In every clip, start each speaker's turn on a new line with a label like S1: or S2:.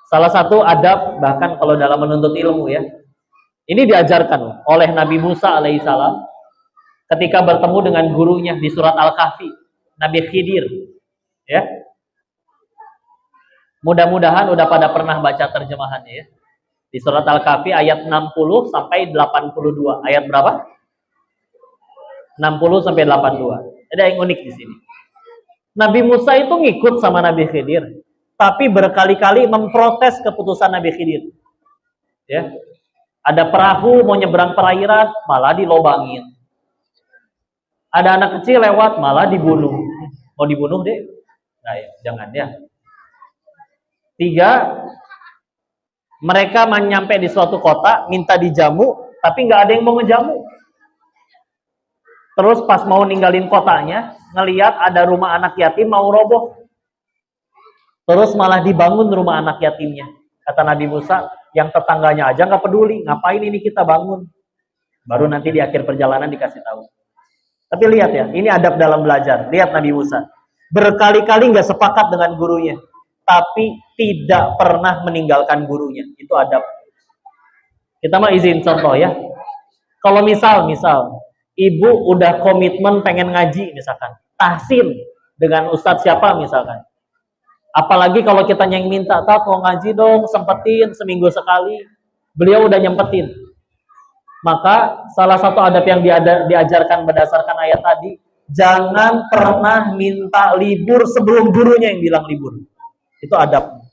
S1: Salah satu adab bahkan kalau dalam menuntut ilmu ya, ini diajarkan oleh Nabi Musa alaihissalam ketika bertemu dengan gurunya di surat Al-Kahfi, Nabi Khidir. Ya, mudah-mudahan udah pada pernah baca terjemahannya ya. Di surat Al-Kahfi ayat 60 sampai 82. Ayat berapa? 60 sampai 82. Ada yang unik di sini. Nabi Musa itu ngikut sama Nabi Khidir, tapi berkali-kali memprotes keputusan Nabi Khidir. Ya. Ada perahu mau nyebrang perairan, malah dilobangin. Ada anak kecil lewat, malah dibunuh. Mau dibunuh deh? Nah, ya, jangan ya. 3, mereka menyampai di suatu kota, minta dijamu, tapi nggak ada yang mau ngejamu. Terus pas mau ninggalin kotanya, ngelihat ada rumah anak yatim mau roboh. Terus malah dibangun rumah anak yatimnya. Kata Nabi Musa, yang tetangganya aja nggak peduli, ngapain ini kita bangun? Baru nanti di akhir perjalanan dikasih tahu. Tapi lihat ya, ini adab dalam belajar. Lihat Nabi Musa, berkali-kali nggak sepakat dengan gurunya, tapi tidak pernah meninggalkan gurunya. Itu adab. Kita mah izin contoh ya. Kalau misal ibu udah komitmen pengen ngaji misalkan, tahsin dengan ustadz siapa misalkan. Apalagi kalau kita yang minta, "Tat, mau ngaji dong, sempetin seminggu sekali." Beliau udah nyempetin. Maka salah satu adab yang diajarkan berdasarkan ayat tadi, jangan pernah minta libur sebelum gurunya yang bilang libur. Itu adab.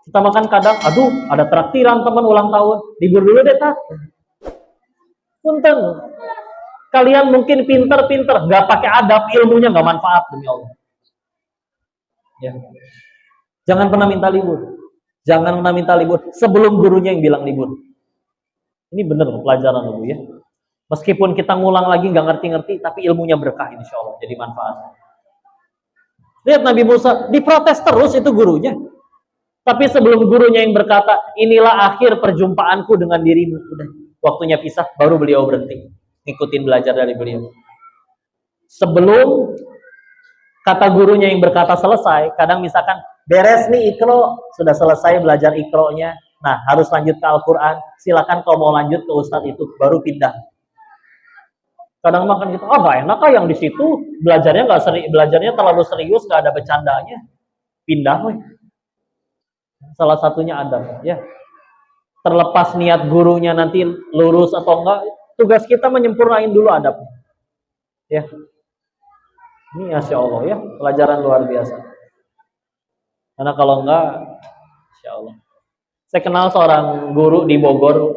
S1: Kita makan kadang, aduh, ada traktiran teman ulang tahun, libur dulu deh, Tat. Punten. Kalian mungkin pinter-pinter, nggak pakai adab, ilmunya nggak manfaat demi Allah. Ya. Jangan pernah minta libur. Jangan pernah minta libur sebelum gurunya yang bilang libur. Ini benar pelajaran dulu ya. Meskipun kita ngulang lagi nggak ngerti-ngerti, tapi ilmunya berkah insya Allah, jadi manfaat. Lihat Nabi Musa, diprotes terus itu gurunya. Tapi sebelum gurunya yang berkata, inilah akhir perjumpaanku dengan dirimu. Udah, waktunya pisah, baru beliau berhenti. Ngikutin belajar dari beliau. Sebelum kata gurunya yang berkata selesai, kadang misalkan, beres nih ikro, sudah selesai belajar ikronya. Nah, harus lanjut ke Al-Quran. Silakan kalau mau lanjut ke Ustadz itu, baru pindah. Kadang makan gitu, nggak enak yang di situ belajarnya terlalu serius, nggak ada bercandanya. Pindah, weh. Salah satunya adab, ya. Terlepas niat gurunya nanti lurus atau enggak, tugas kita menyempurnain dulu adabnya. Ya. Ini Masya Allah ya, pelajaran luar biasa. Karena kalau enggak, Masya Allah. Saya kenal seorang guru di Bogor.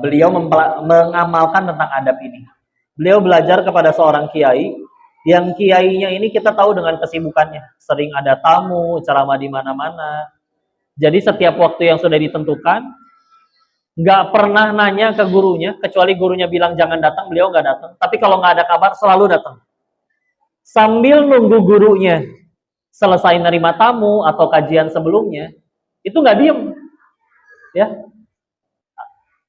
S1: Beliau mengamalkan tentang adab ini. Beliau belajar kepada seorang kiai, yang kiainya ini kita tahu dengan kesibukannya. Sering ada tamu, ceramah di mana-mana. Jadi setiap waktu yang sudah ditentukan, nggak pernah nanya ke gurunya, kecuali gurunya bilang jangan datang, beliau nggak datang. Tapi kalau nggak ada kabar, selalu datang. Sambil nunggu gurunya selesai nerima tamu atau kajian sebelumnya, itu nggak diem. Ya.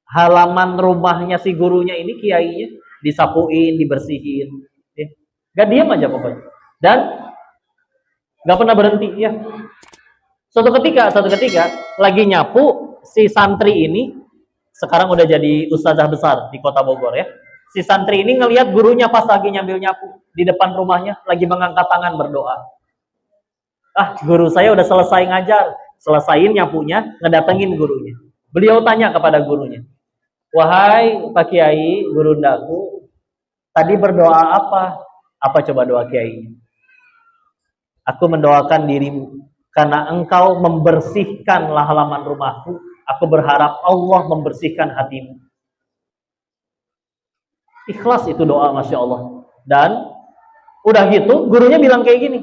S1: Halaman rumahnya si gurunya ini, kiainya, disapuin, dibersihin. Ya. Nggak diem aja pokoknya. Dan nggak pernah berhenti. Ya. Suatu ketika lagi nyapu, si santri ini sekarang udah jadi ustazah besar di kota Bogor ya. Si santri ini ngelihat gurunya pas lagi nyambil nyapu di depan rumahnya, lagi mengangkat tangan berdoa. Guru saya udah selesai ngajar, selesaiin nyapunya, ngedatengin gurunya. Beliau tanya kepada gurunya, "Wahai Pak Kiai, gurundaku, tadi berdoa apa? Apa coba doa kiainya? Aku mendoakan dirimu, karena engkau membersihkanlah halaman rumahku. Aku berharap Allah membersihkan hatimu." Ikhlas itu doa, Masya Allah. Dan udah gitu, gurunya bilang kayak gini,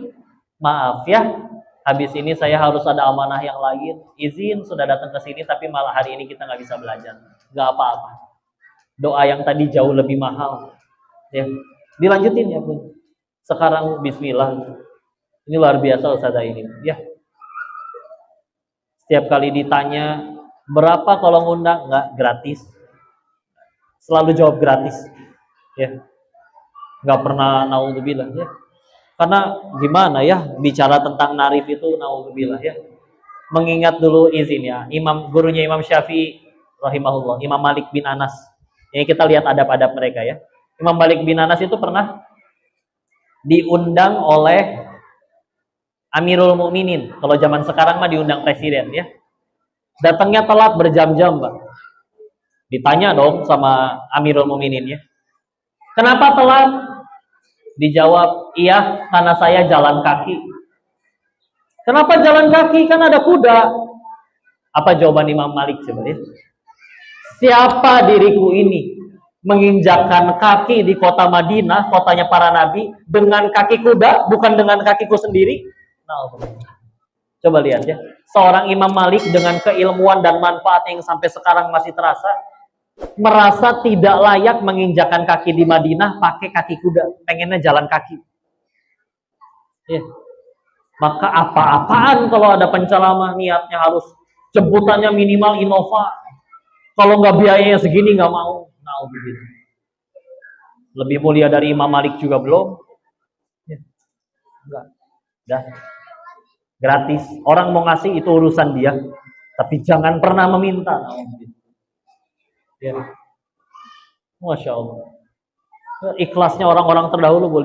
S1: "Maaf ya, habis ini saya harus ada amanah yang lain. Izin sudah datang ke sini, tapi malah hari ini kita nggak bisa belajar. Nggak apa-apa. Doa yang tadi jauh lebih mahal." Ya, dilanjutin ya Bun. Sekarang Bismillah. Ini luar biasa Ustazah ini. Ya. Setiap kali ditanya berapa kalau ngundang, nggak, gratis. Selalu jawab gratis. Ya. Nggak pernah naudzubillah ya. Karena gimana ya bicara tentang narif itu naudzubillah ya. Mengingat dulu izin ya, gurunya Imam Syafi'i rahimahullah, Imam Malik bin Anas. Ini kita lihat adab-adab mereka ya. Imam Malik bin Anas itu pernah diundang oleh Amirul Mukminin. Kalau zaman sekarang mah diundang presiden ya. Datangnya telat berjam-jam, Pak. Ditanya dong sama Amirul Mukminin ya. Kenapa telat? Dijawab, iya karena saya jalan kaki. Kenapa jalan kaki? Kan ada kuda. Apa jawaban Imam Malik coba ya? Siapa diriku ini menginjakkan kaki di kota Madinah, kotanya para nabi, dengan kaki kuda, bukan dengan kakiku sendiri? Nah, coba lihat ya. Seorang Imam Malik dengan keilmuan dan manfaat yang sampai sekarang masih terasa, merasa tidak layak menginjakkan kaki di Madinah pakai kaki kuda, pengennya jalan kaki. Ya. Maka apa-apaan kalau ada penceramah niatnya harus jemputannya minimal Innova. Kalau nggak biayanya segini nggak mau. Nah, begitu. Lebih mulia dari Imam Malik juga belum. Ya. Enggak. Dah. Gratis. Orang mau ngasih itu urusan dia, tapi jangan pernah meminta. Nah, begitu. Ya. Masya Allah. Ikhlasnya orang-orang terdahulu boleh.